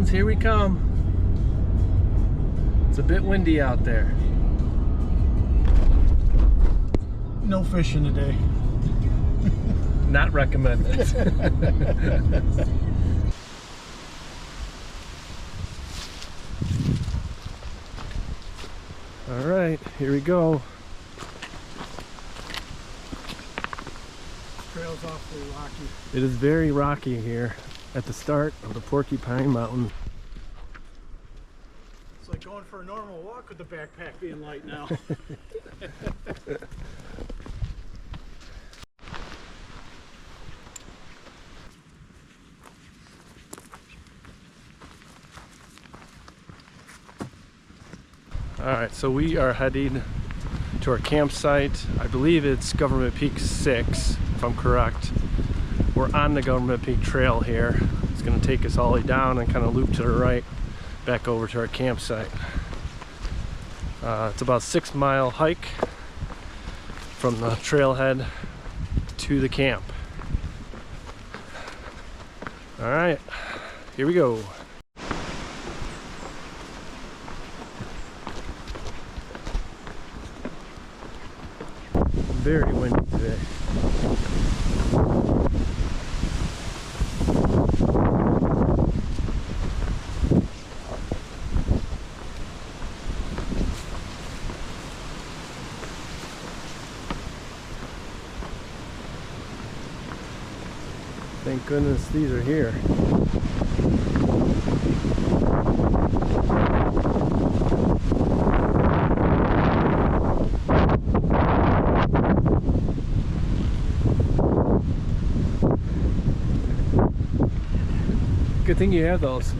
Mountains, here we come. It's a bit windy out there. No fishing today. Not recommended. All right, here we go. Trail's awfully rocky. It is very rocky here at the start of the Porcupine Mountain. It's like going for a normal walk with the backpack being light now. Alright, so we are heading to our campsite. I believe it's Government Peak 6, if I'm correct. We're on the Government Peak Trail here. It's going to take us all the way down and kind of loop to the right back over to our campsite. It's about a 6-mile hike from the trailhead to the camp. Alright, here we go. Very windy today. Thank goodness these are here. Good thing you have those.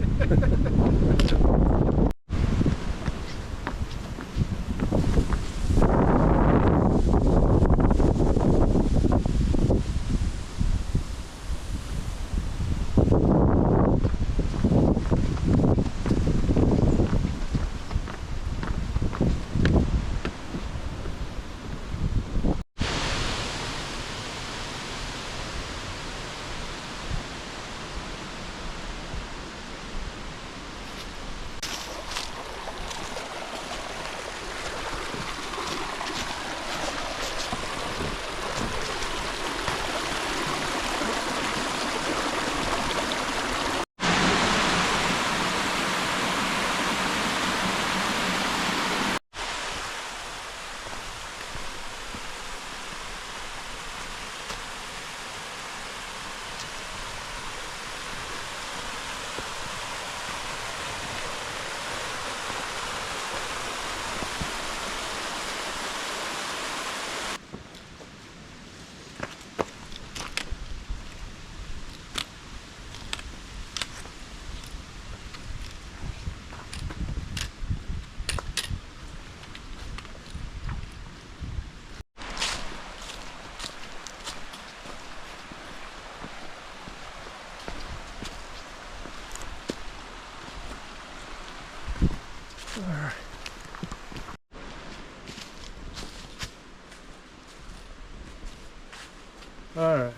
Alright,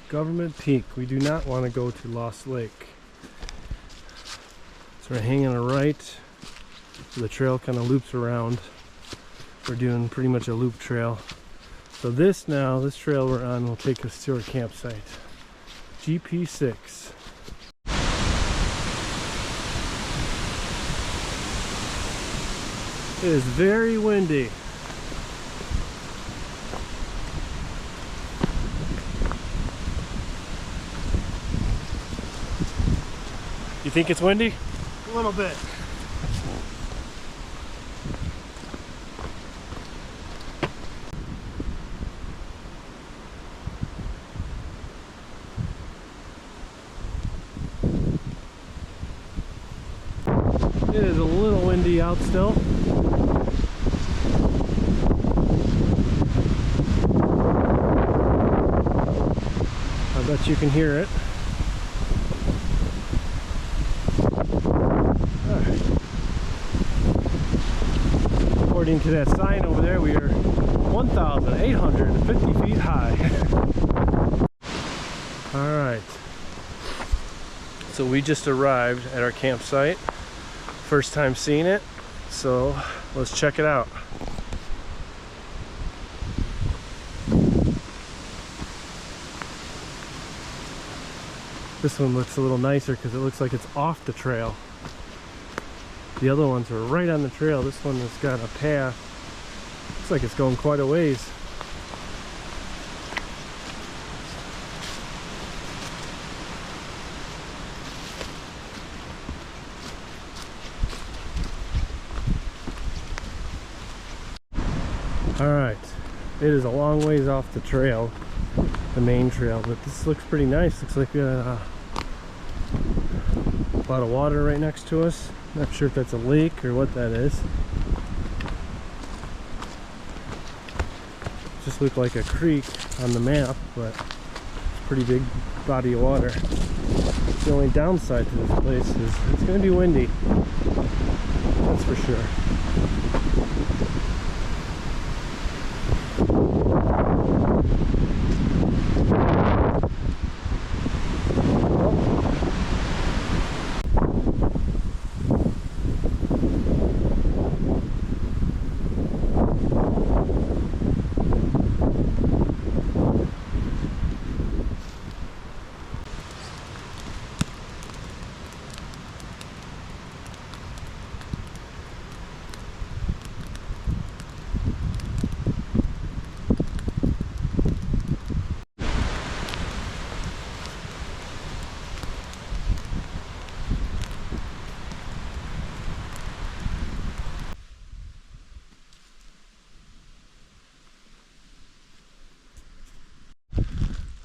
Government Peak. We do not want to go to Lost Lake. So we're hanging a right, so the trail kind of loops around. We're doing pretty much a loop trail. So this trail we're on will take us to our campsite. GP6. It is very windy. You think it's windy? A little bit. It is a little windy out still. I bet you can hear it. According to that sign over there, we are 1,850 feet high. All right. So we just arrived at our campsite. First time seeing it, so let's check it out. This one looks a little nicer because it looks like it's off the trail. The other ones are right on the trail. This one has got a path. Looks like it's going quite a ways. Alright, it is a long ways off the trail, the main trail, but this looks pretty nice. Looks like we got a lot of water right next to us. Not sure if that's a lake or what that is. Just looked like a creek on the map, but it's a pretty big body of water. The only downside to this place is it's going to be windy. That's for sure.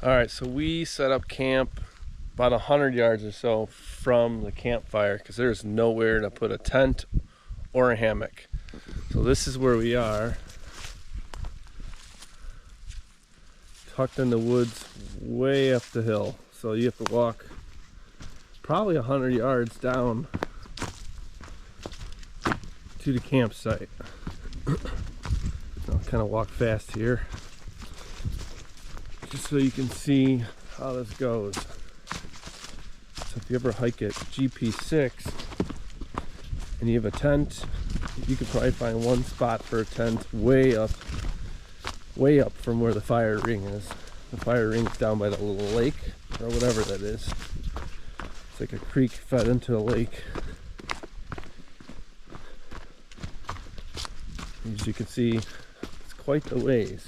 Alright, so we set up camp about 100 yards or so from the campfire because there's nowhere to put a tent or a hammock. So this is where we are, tucked in the woods way up the hill. So you have to walk probably 100 yards down to the campsite. I'll kind of walk fast here, just so you can see how this goes. So if you ever hike at GP6 and you have a tent, you could probably find one spot for a tent way up from where the fire ring is. The fire ring's down by the little lake or whatever that is. It's like a creek fed into a lake. As you can see, it's quite the ways.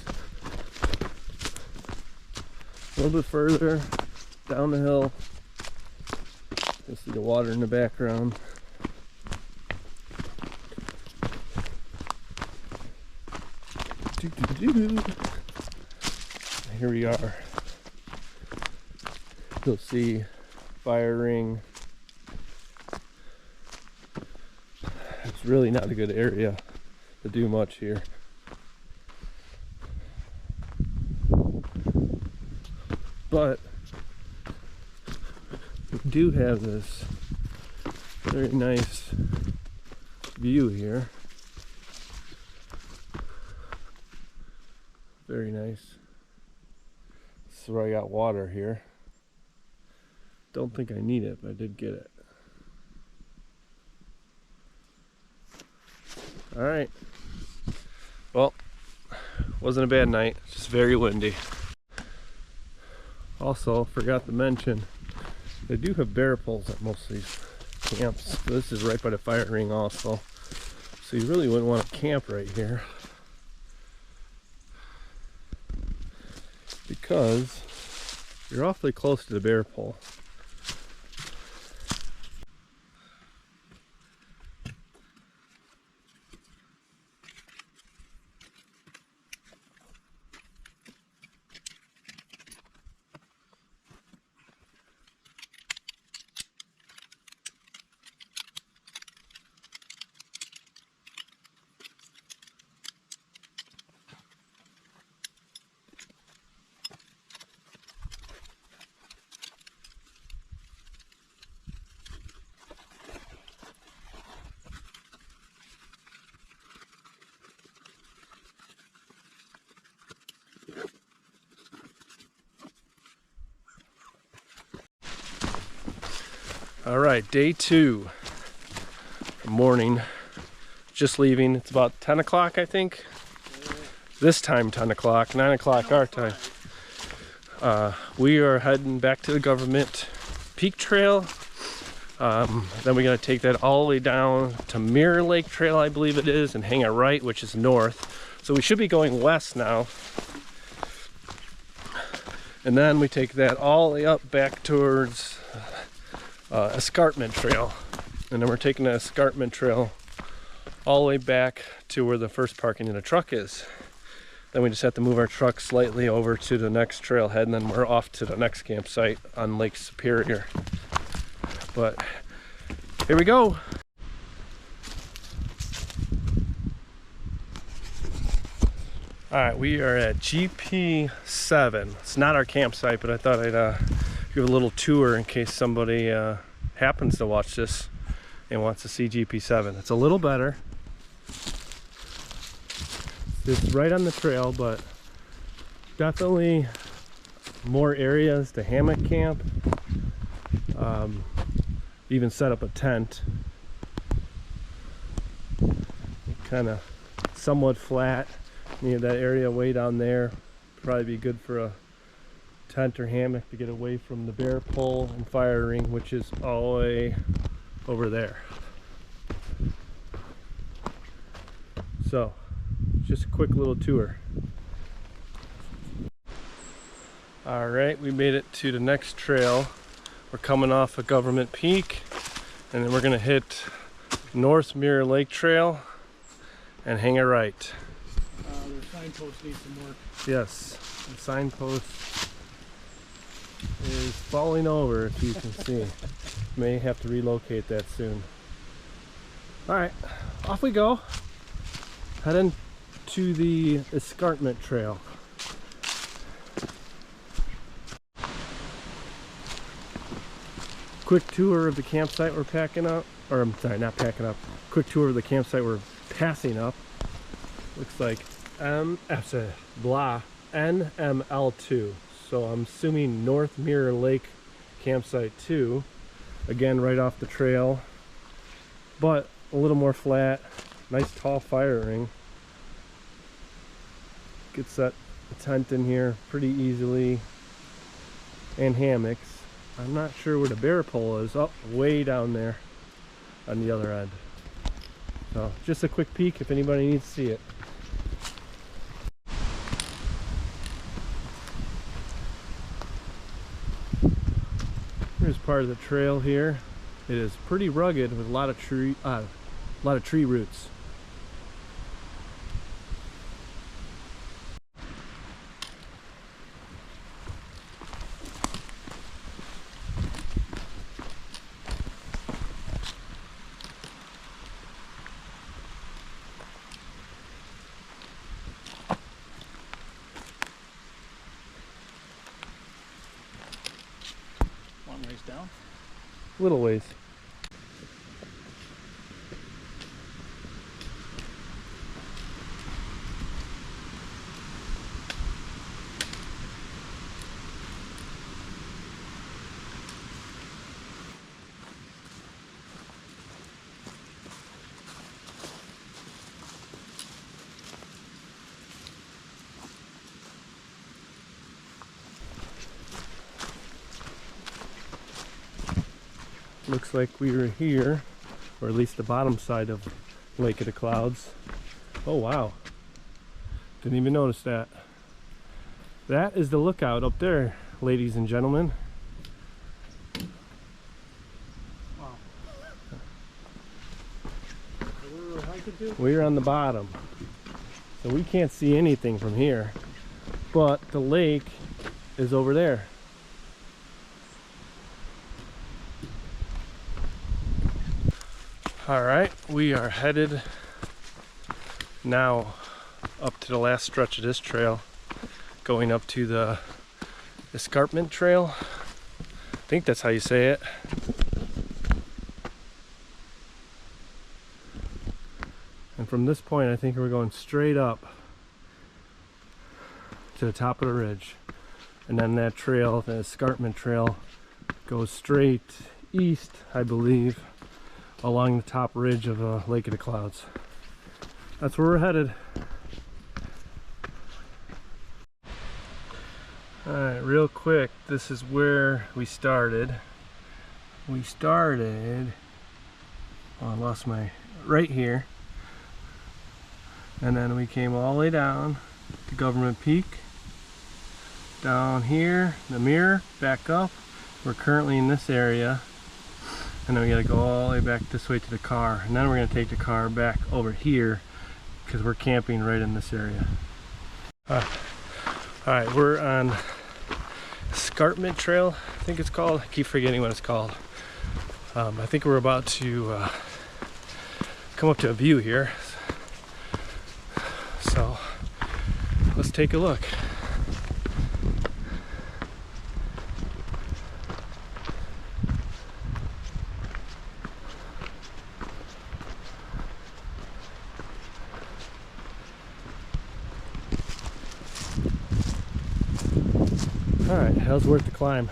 A little bit further down the hill, you'll see the water in the background. Here we are. You'll see fire ring. It's really not a good area to do much here. But we do have this very nice view here. Very nice. This is where I got water here. Don't think I need it, but I did get it. Alright. Well, wasn't a bad night, just very windy. Also, forgot to mention, they do have bear poles at most of these camps. This is right by the fire ring also. So you really wouldn't want to camp right here, because you're awfully close to the bear pole. All right, day 2, morning, just leaving. It's about 10 o'clock, I think. This time 10 o'clock, 9 o'clock our time. We are heading back to the Government Peak Trail. Then we're gonna take that all the way down to Mirror Lake Trail, I believe it is, and hang a right, which is north. So we should be going west now. And then we take that all the way up back towards Escarpment Trail. And then we're taking the Escarpment Trail all the way back to where the first parking in the truck is. Then we just have to move our truck slightly over to the next trailhead, and then we're off to the next campsite on Lake Superior. But here we go. All right, we are at GP7. It's not our campsite, but I thought I'd give a little tour in case somebody happens to watch this and wants to see GP7. It's a little better. It's right on the trail, but definitely more areas to hammock camp. Even set up a tent. Kind of somewhat flat. You know, that area way down there probably be good for a tent or hammock to get away from the bear pole and fire ring, which is all the way over there. So just a quick little tour. All right, we made it to the next trail. We're coming off of Government Peak, and then we're gonna hit North Mirror Lake Trail and hang a right. The signpost needs some work. Yes, the signpost is falling over, if you can see. May have to relocate that soon. All right, off we go. Heading to the Escarpment Trail. Quick tour of the campsite we're packing up, or I'm sorry, not packing up. Quick tour of the campsite we're passing up. Looks like NML2. So I'm assuming North Mirror Lake Campsite 2. Again, right off the trail, but a little more flat. Nice tall fire ring. Could set a tent in here pretty easily, and hammocks. I'm not sure where the bear pole is. Oh, way down there on the other end. So just a quick peek if anybody needs to see it. Here's part of the trail here. It is pretty rugged with a lot of tree roots. Long ways down. Little ways. Looks like we were here, or at least the bottom side of Lake of the Clouds. Oh wow, didn't even notice that. That is the lookout up there, ladies and gentlemen. Wow. So where we're hiking to? We're on the bottom, so we can't see anything from here, but the lake is over there. All right, we are headed now up to the last stretch of this trail, going up to the Escarpment Trail. I think that's how you say it. And from this point, I think we're going straight up to the top of the ridge. And then that trail, the Escarpment Trail, goes straight east, I believe, along the top ridge of Lake of the Clouds. That's where we're headed. Alright, real quick, this is where we started. We started, oh, I lost my, right here. And then we came all the way down to Government Peak. Down here, the mirror, back up. We're currently in this area. And then we gotta go all the way back this way to the car. And then we're gonna take the car back over here because we're camping right in this area. Alright, we're on Escarpment Trail, I think it's called. I keep forgetting what it's called. I think we're about to come up to a view here. So let's take a look. Alright, hell's worth the climb.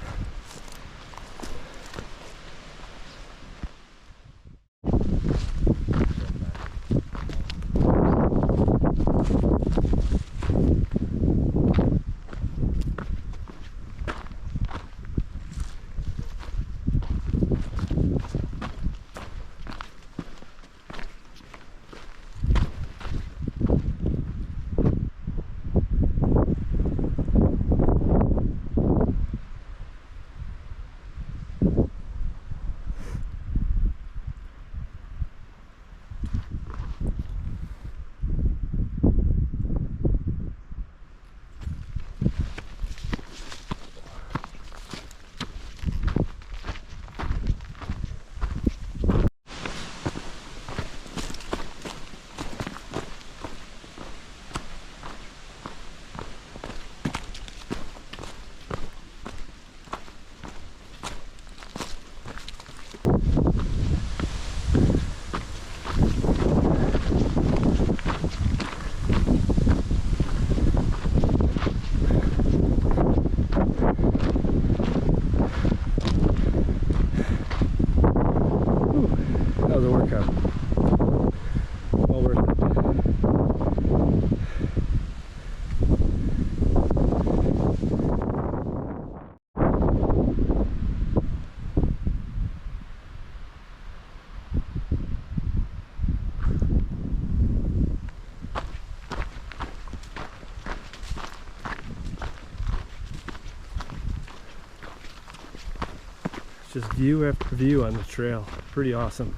Just view after view on the trail. Pretty awesome.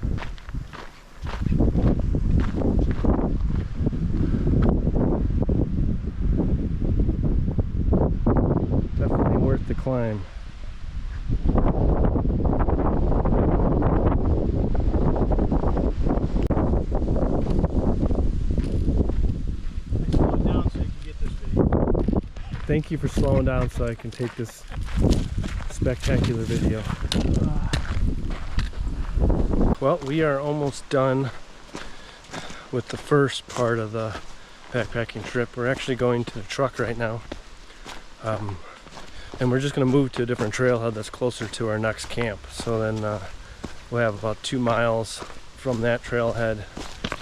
Definitely worth the climb. Thank you for slowing down so I can take this spectacular video. Well, we are almost done with the first part of the backpacking trip. We're actually going to the truck right now. And we're just going to move to a different trailhead that's closer to our next camp. So then we'll have about 2 miles from that trailhead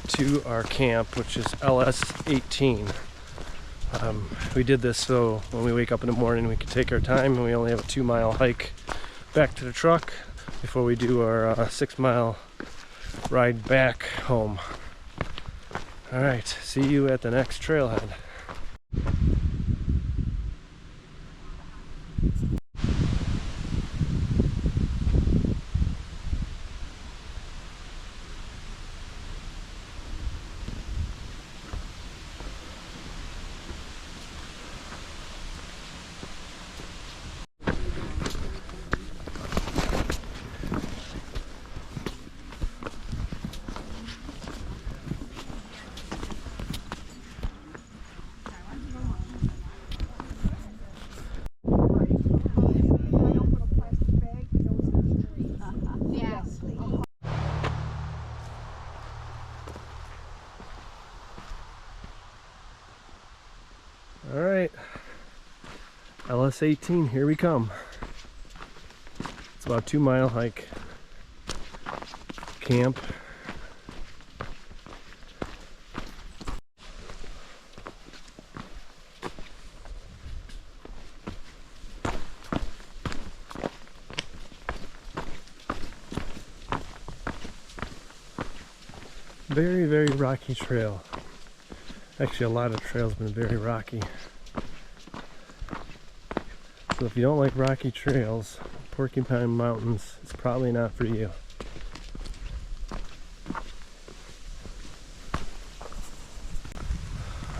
to our camp, which is LS 18. We did this so when we wake up in the morning we can take our time, and we only have a 2-mile hike back to the truck before we do our 6-mile ride back home. Alright, see you at the next trailhead. Alright, LS 18, here we come. It's about a 2-mile hike. camp. Very, very rocky trail. Actually, a lot of trails have been very rocky. So if you don't like rocky trails, Porcupine Mountains is probably not for you.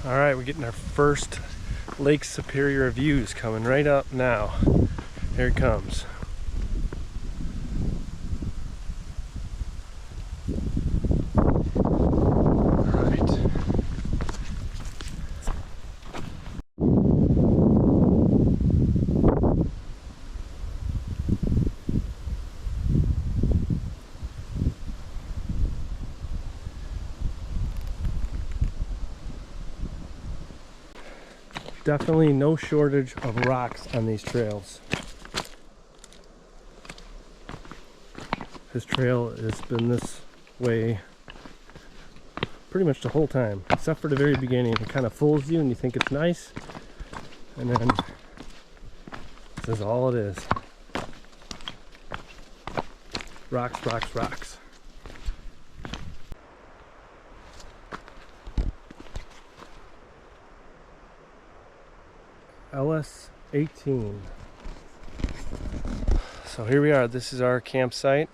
Alright, we're getting our first Lake Superior views coming right up now. Here it comes. Definitely no shortage of rocks on these trails. This trail has been this way pretty much the whole time, except for the very beginning. It kind of fools you and you think it's nice, and then this is all it is. Rocks, rocks, rocks. LS 18. So here we are. This is our campsite.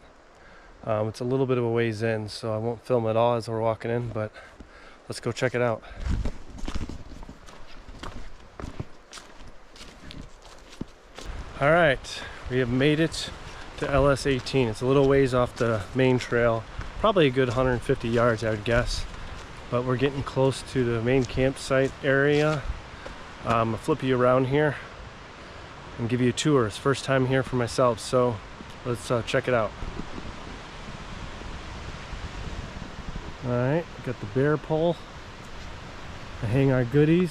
It's a little bit of a ways in, so I won't film it all as we're walking in, but let's go check it out. All right, we have made it to LS 18. It's a little ways off the main trail, probably a good 150 yards, I would guess, but we're getting close to the main campsite area. I'm gonna flip you around here and give you a tour. It's first time here for myself, so let's check it out. Alright, got the bear pole to hang our goodies.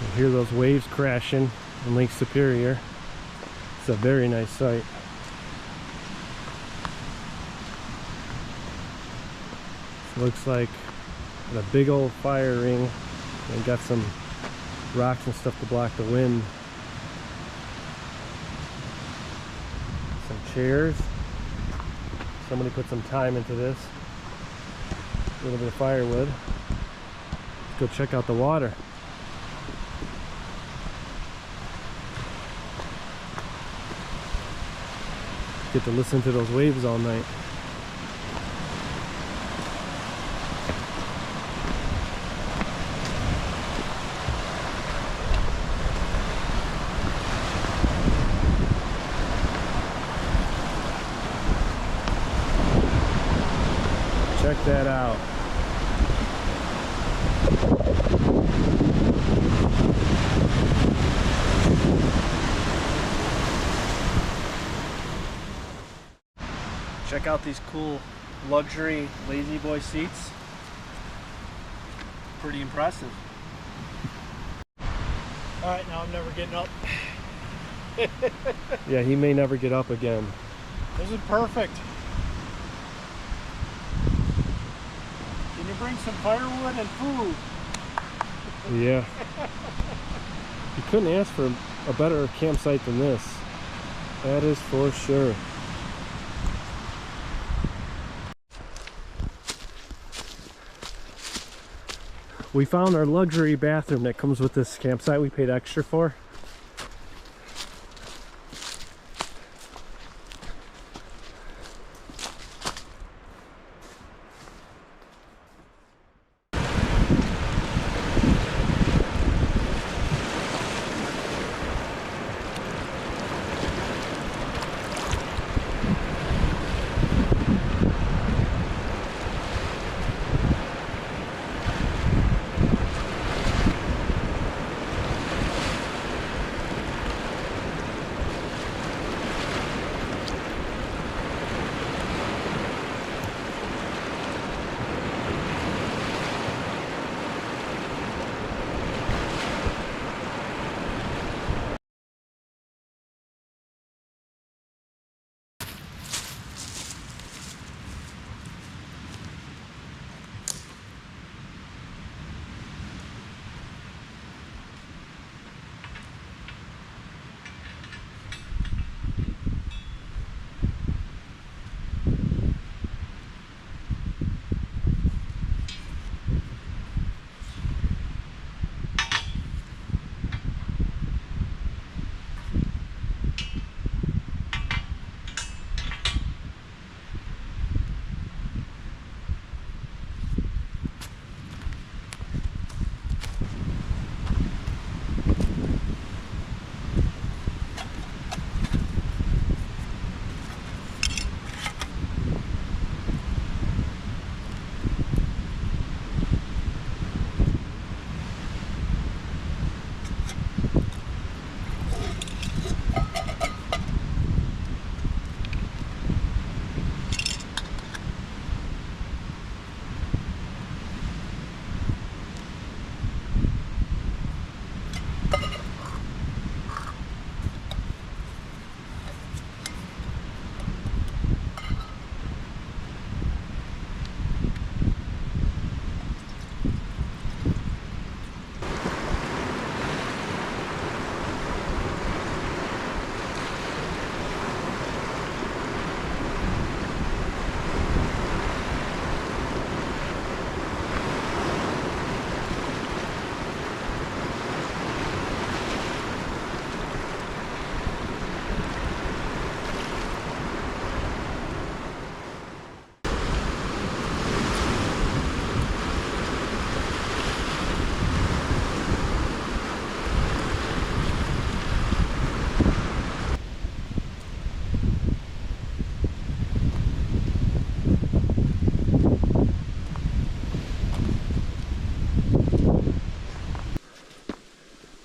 You hear those waves crashing in Lake Superior. It's a very nice sight. Looks like a big old fire ring, and got some rocks and stuff to block the wind. Some chairs. Somebody put some time into this. A little bit of firewood. Let's go check out the water. Get to listen to those waves all night. Check that out. Check out these cool luxury lazy boy seats. Pretty impressive. Alright, now I'm never getting up. Yeah, he may never get up again. This is perfect. Can you bring some firewood and food? Yeah. You couldn't ask for a better campsite than this. That is for sure. We found our luxury bathroom that comes with this campsite we paid extra for.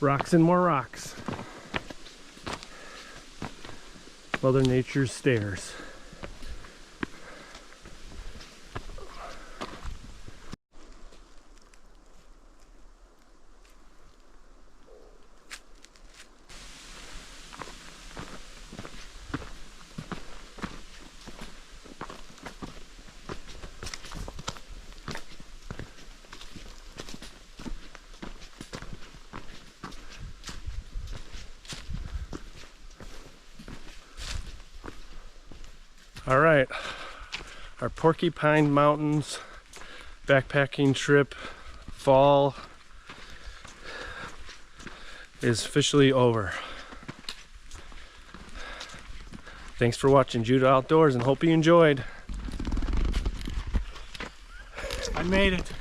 Rocks and more rocks. Mother Nature's stairs. All right, our Porcupine Mountains backpacking trip fall is officially over. Thanks for watching Judah Outdoors and hope you enjoyed. I made it.